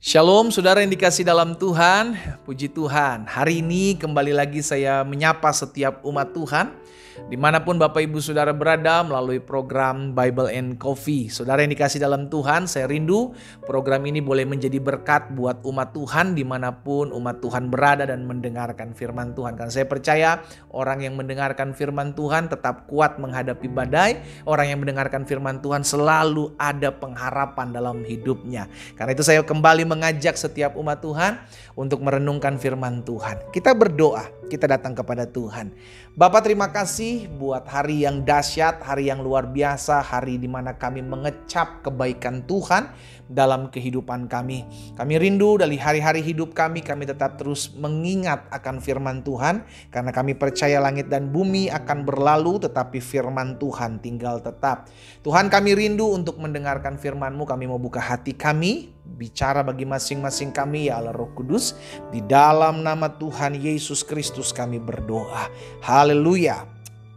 Shalom saudara yang dikasih dalam Tuhan, puji Tuhan. Hari ini kembali lagi saya menyapa setiap umat Tuhan. Dimanapun Bapak Ibu Saudara berada melalui program Bible and Coffee. Saudara yang dikasih dalam Tuhan, saya rindu program ini boleh menjadi berkat buat umat Tuhan dimanapun umat Tuhan berada dan mendengarkan firman Tuhan. Karena saya percaya orang yang mendengarkan firman Tuhan tetap kuat menghadapi badai. Orang yang mendengarkan firman Tuhan selalu ada pengharapan dalam hidupnya. Karena itu saya kembali mengajak setiap umat Tuhan untuk merenungkan firman Tuhan. Kita berdoa, kita datang kepada Tuhan. Bapak terima kasih buat hari yang dahsyat, hari yang luar biasa, hari di mana kami mengecap kebaikan Tuhan dalam kehidupan kami. Kami rindu dari hari-hari hidup kami tetap terus mengingat akan firman Tuhan. Karena kami percaya langit dan bumi akan berlalu tetapi firman Tuhan tinggal tetap. Tuhan kami rindu untuk mendengarkan firman-Mu, kami mau buka hati kami, bicara bagi masing-masing kami ya Allah Roh Kudus. Di dalam nama Tuhan Yesus Kristus kami berdoa. Haleluya.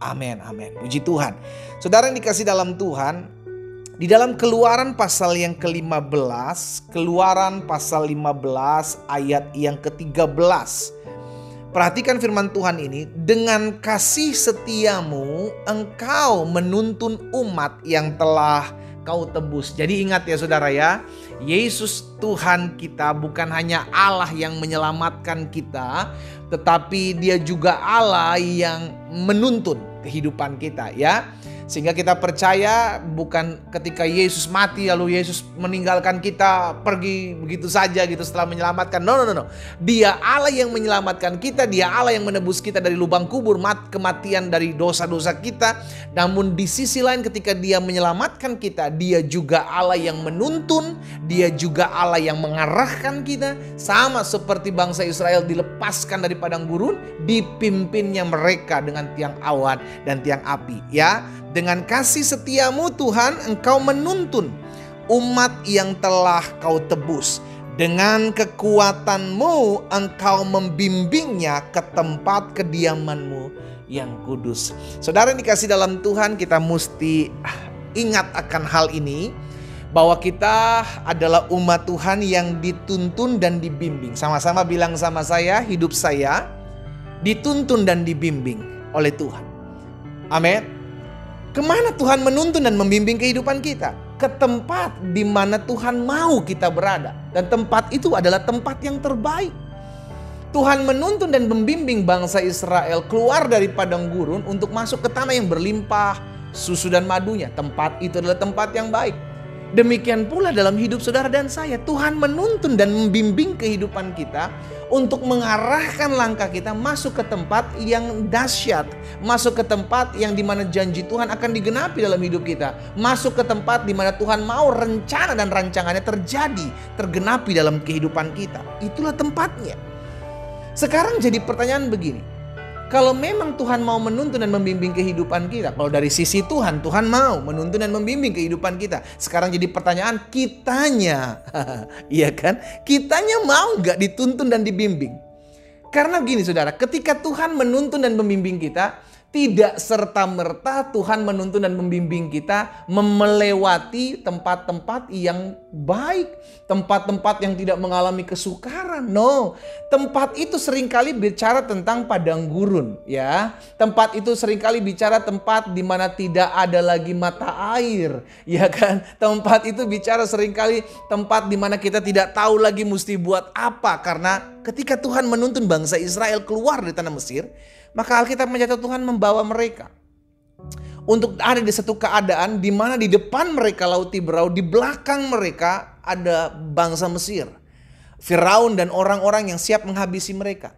Amin, amin. Puji Tuhan. Saudara yang dikasih dalam Tuhan, di dalam Keluaran pasal yang ke-15, Keluaran pasal 15 ayat yang ke-13. Perhatikan firman Tuhan ini, dengan kasih setiamu engkau menuntun umat yang telah kau tebus. Jadi ingat ya saudara ya, Yesus Tuhan kita bukan hanya Allah yang menyelamatkan kita, tetapi Dia juga Allah yang menuntun kehidupan kita ya. Sehingga kita percaya bukan ketika Yesus mati lalu Yesus meninggalkan kita pergi begitu saja gitu setelah menyelamatkan. No. Dia Allah yang menyelamatkan kita, Dia Allah yang menebus kita dari lubang kubur, kematian dari dosa-dosa kita. Namun di sisi lain ketika Dia menyelamatkan kita, Dia juga Allah yang menuntun, Dia juga Allah yang mengarahkan kita. Sama seperti bangsa Israel dilepaskan dari padang gurun, dipimpinnya mereka dengan tiang awan dan tiang api ya. Dengan kasih setiamu Tuhan engkau menuntun umat yang telah kau tebus. Dengan kekuatanmu engkau membimbingnya ke tempat kediamanmu yang kudus. Saudara yang dikasih dalam Tuhan, kita mesti ingat akan hal ini. Bahwa kita adalah umat Tuhan yang dituntun dan dibimbing. Sama-sama bilang sama saya, hidup saya dituntun dan dibimbing oleh Tuhan. Amin. Kemana Tuhan menuntun dan membimbing kehidupan kita? Ke tempat di mana Tuhan mau kita berada. Dan tempat itu adalah tempat yang terbaik. Tuhan menuntun dan membimbing bangsa Israel keluar dari padang gurun untuk masuk ke tanah yang berlimpah susu dan madunya. Tempat itu adalah tempat yang baik. Demikian pula dalam hidup saudara dan saya. Tuhan menuntun dan membimbing kehidupan kita untuk mengarahkan langkah kita masuk ke tempat yang dahsyat. Masuk ke tempat yang dimana janji Tuhan akan digenapi dalam hidup kita. Masuk ke tempat dimana Tuhan mau rencana dan rancangannya terjadi, tergenapi dalam kehidupan kita. Itulah tempatnya. Sekarang jadi pertanyaan begini. Kalau memang Tuhan mau menuntun dan membimbing kehidupan kita, kalau dari sisi Tuhan, Tuhan mau menuntun dan membimbing kehidupan kita. Sekarang jadi pertanyaan kitanya, iya kan? Kitanya mau gak dituntun dan dibimbing? Karena gini saudara, ketika Tuhan menuntun dan membimbing kita, tidak serta-merta Tuhan menuntun dan membimbing kita melewati tempat-tempat yang baik. Tempat-tempat yang tidak mengalami kesukaran. No, tempat itu seringkali bicara tentang padang gurun. Ya, tempat itu seringkali bicara tempat di mana tidak ada lagi mata air. Ya kan, tempat itu bicara seringkali tempat di mana kita tidak tahu lagi mesti buat apa. Karena ketika Tuhan menuntun bangsa Israel keluar dari tanah Mesir, maka Alkitab mencatat Tuhan membawa mereka untuk ada di satu keadaan di mana di depan mereka Laut Tiberau, di belakang mereka ada bangsa Mesir, Firaun dan orang-orang yang siap menghabisi mereka.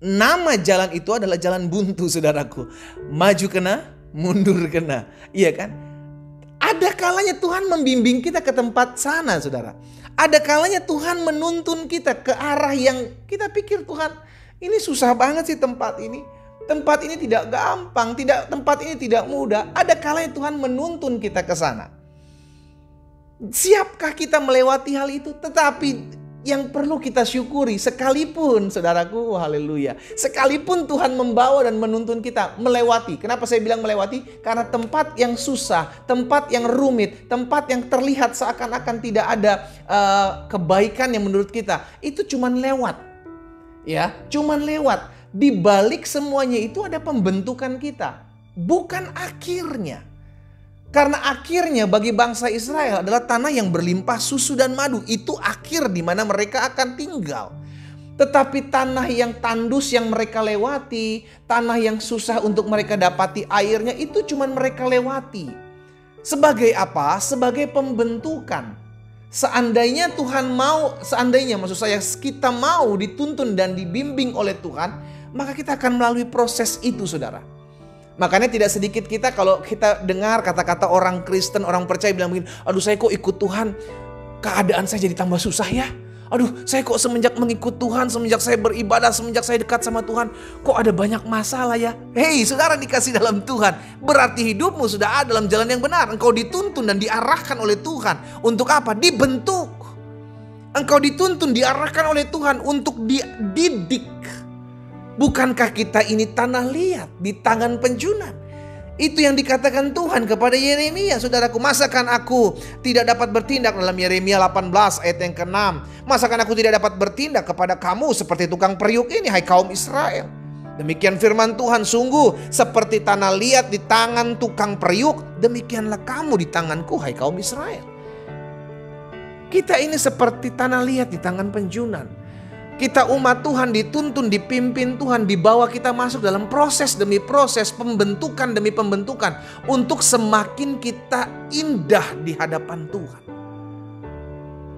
Nama jalan itu adalah jalan buntu saudaraku. Maju kena, mundur kena. Iya kan? Ada kalanya Tuhan membimbing kita ke tempat sana saudara. Ada kalanya Tuhan menuntun kita ke arah yang kita pikir Tuhan ini susah banget sih tempat ini. Tempat ini tidak gampang, tempat ini tidak mudah. Ada kalanya Tuhan menuntun kita ke sana. Siapkah kita melewati hal itu? Tetapi yang perlu kita syukuri sekalipun, saudaraku, haleluya. Sekalipun Tuhan membawa dan menuntun kita melewati. Kenapa saya bilang melewati? Karena tempat yang susah, tempat yang rumit, tempat yang terlihat seakan-akan tidak ada kebaikan yang menurut kita, itu cuman lewat. Ya, cuman lewat. Di balik semuanya itu ada pembentukan kita, bukan akhirnya. Karena akhirnya bagi bangsa Israel adalah tanah yang berlimpah susu dan madu. Itu akhir di mana mereka akan tinggal. Tetapi tanah yang tandus yang mereka lewati, tanah yang susah untuk mereka dapati airnya, itu cuma mereka lewati. Sebagai apa? Sebagai pembentukan. Seandainya maksud saya kita mau dituntun dan dibimbing oleh Tuhan, maka kita akan melalui proses itu, saudara. Makanya tidak sedikit kita kalau kita dengar kata-kata orang Kristen, orang percaya bilang begini, aduh saya kok ikut Tuhan, keadaan saya jadi tambah susah ya. Aduh saya kok semenjak mengikut Tuhan, semenjak saya beribadah, semenjak saya dekat sama Tuhan, kok ada banyak masalah ya. Hei saudara dikasih dalam Tuhan, berarti hidupmu sudah ada dalam jalan yang benar. Engkau dituntun dan diarahkan oleh Tuhan. Untuk apa? Dibentuk. Engkau dituntun, diarahkan oleh Tuhan untuk dididik. Bukankah kita ini tanah liat di tangan penjunan? Itu yang dikatakan Tuhan kepada Yeremia. Saudaraku, masakan aku tidak dapat bertindak, dalam Yeremia 18 ayat yang ke-6. Masakan aku tidak dapat bertindak kepada kamu seperti tukang periuk ini, hai kaum Israel. Demikian firman Tuhan, sungguh seperti tanah liat di tangan tukang periuk, demikianlah kamu di tanganku, hai kaum Israel. Kita ini seperti tanah liat di tangan penjunan. Kita umat Tuhan dituntun, dipimpin Tuhan, dibawa kita masuk dalam proses demi proses, pembentukan demi pembentukan, untuk semakin kita indah di hadapan Tuhan.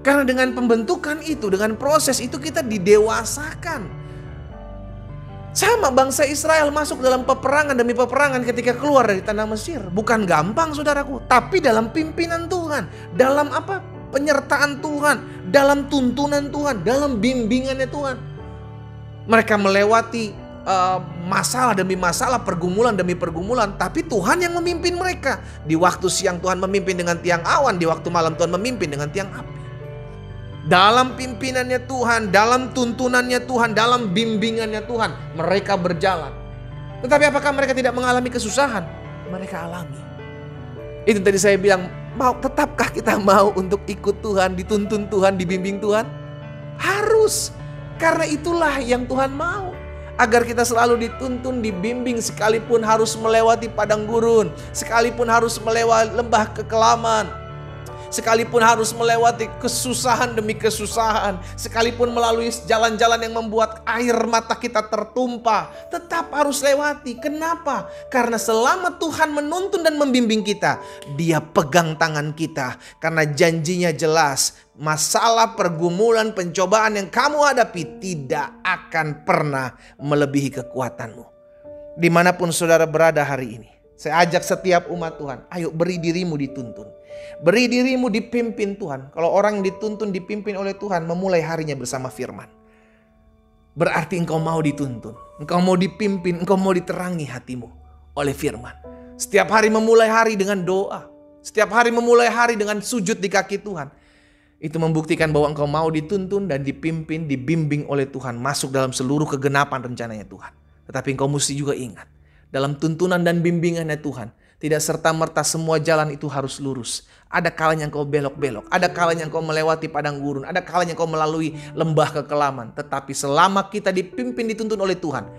Karena dengan pembentukan itu, dengan proses itu kita didewasakan. Sama bangsa Israel masuk dalam peperangan demi peperangan ketika keluar dari tanah Mesir. Bukan gampang saudaraku, tapi dalam pimpinan Tuhan. Dalam apa? Penyertaan Tuhan, dalam tuntunan Tuhan, dalam bimbingannya Tuhan. Mereka melewati masalah demi masalah, pergumulan demi pergumulan, tapi Tuhan yang memimpin mereka. Di waktu siang Tuhan memimpin dengan tiang awan, di waktu malam Tuhan memimpin dengan tiang api. Dalam pimpinannya Tuhan, dalam tuntunannya Tuhan, dalam bimbingannya Tuhan, mereka berjalan. Tetapi apakah mereka tidak mengalami kesusahan? Mereka alami. Itu tadi saya bilang, tetapkah kita mau untuk ikut Tuhan, dituntun Tuhan, dibimbing Tuhan? Harus. Karena itulah yang Tuhan mau. Agar kita selalu dituntun, dibimbing, sekalipun harus melewati padang gurun, sekalipun harus melewati lembah kekelaman, sekalipun harus melewati kesusahan demi kesusahan, sekalipun melalui jalan-jalan yang membuat air mata kita tertumpah, tetap harus lewati. Kenapa? Karena selama Tuhan menuntun dan membimbing kita, Dia pegang tangan kita. Karena janjinya jelas, masalah, pergumulan, pencobaan yang kamu hadapi tidak akan pernah melebihi kekuatanmu. Dimanapun saudara berada hari ini, saya ajak setiap umat Tuhan, ayo beri dirimu dituntun. Beri dirimu dipimpin Tuhan. Kalau orang dituntun, dipimpin oleh Tuhan, memulai harinya bersama firman. Berarti engkau mau dituntun, engkau mau dipimpin, engkau mau diterangi hatimu oleh firman. Setiap hari memulai hari dengan doa. Setiap hari memulai hari dengan sujud di kaki Tuhan. Itu membuktikan bahwa engkau mau dituntun dan dipimpin, dibimbing oleh Tuhan. Masuk dalam seluruh kegenapan rencananya Tuhan. Tetapi engkau mesti juga ingat, dalam tuntunan dan bimbingannya Tuhan, tidak serta-merta semua jalan itu harus lurus. Ada kalanya engkau belok-belok. Ada kalanya engkau melewati padang gurun. Ada kalanya engkau melalui lembah kekelaman. Tetapi selama kita dipimpin, dituntun oleh Tuhan,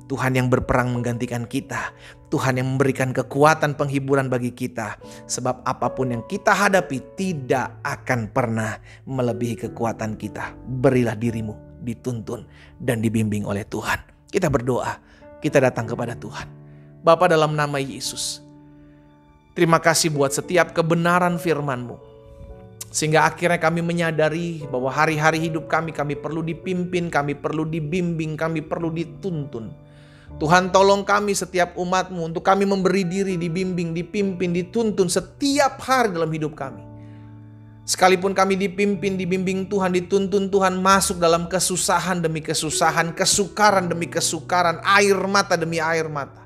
Tuhan yang berperang menggantikan kita. Tuhan yang memberikan kekuatan penghiburan bagi kita. Sebab apapun yang kita hadapi tidak akan pernah melebihi kekuatan kita. Berilah dirimu dituntun dan dibimbing oleh Tuhan. Kita berdoa. Kita datang kepada Tuhan. Bapa, dalam nama Yesus, terima kasih buat setiap kebenaran firman-Mu. Sehingga akhirnya kami menyadari bahwa hari-hari hidup kami perlu dipimpin, kami perlu dibimbing, kami perlu dituntun. Tuhan, tolong kami setiap umat-Mu untuk kami memberi diri, dibimbing, dipimpin, dituntun setiap hari dalam hidup kami. Sekalipun kami dipimpin, dibimbing Tuhan, dituntun Tuhan, masuk dalam kesusahan demi kesusahan, kesukaran demi kesukaran, air mata demi air mata.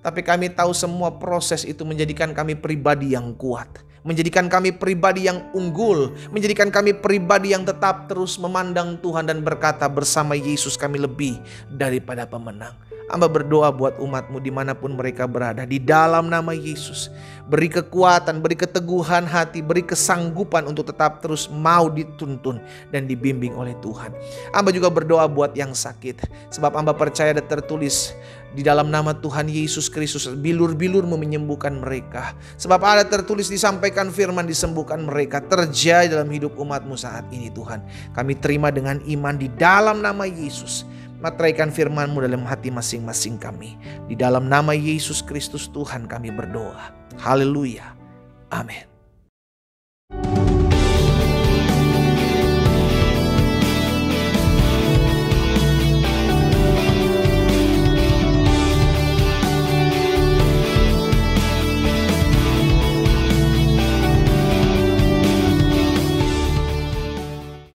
Tapi kami tahu semua proses itu menjadikan kami pribadi yang kuat, menjadikan kami pribadi yang unggul, menjadikan kami pribadi yang tetap terus memandang Tuhan dan berkata, bersama Yesus kami lebih daripada pemenang. Hamba berdoa buat umat-Mu dimanapun mereka berada, di dalam nama Yesus. Beri kekuatan, beri keteguhan hati, beri kesanggupan untuk tetap terus mau dituntun dan dibimbing oleh Tuhan. Hamba juga berdoa buat yang sakit, sebab hamba percaya ada tertulis di dalam nama Tuhan Yesus Kristus, bilur-bilur-Mu menyembuhkan mereka. Sebab ada tertulis, disampaikan firman, disembuhkan mereka. Terjadi dalam hidup umat-Mu saat ini Tuhan. Kami terima dengan iman di dalam nama Yesus. Materaikan firman-Mu dalam hati masing-masing kami. Di dalam nama Yesus Kristus Tuhan kami berdoa. Haleluya. Amin.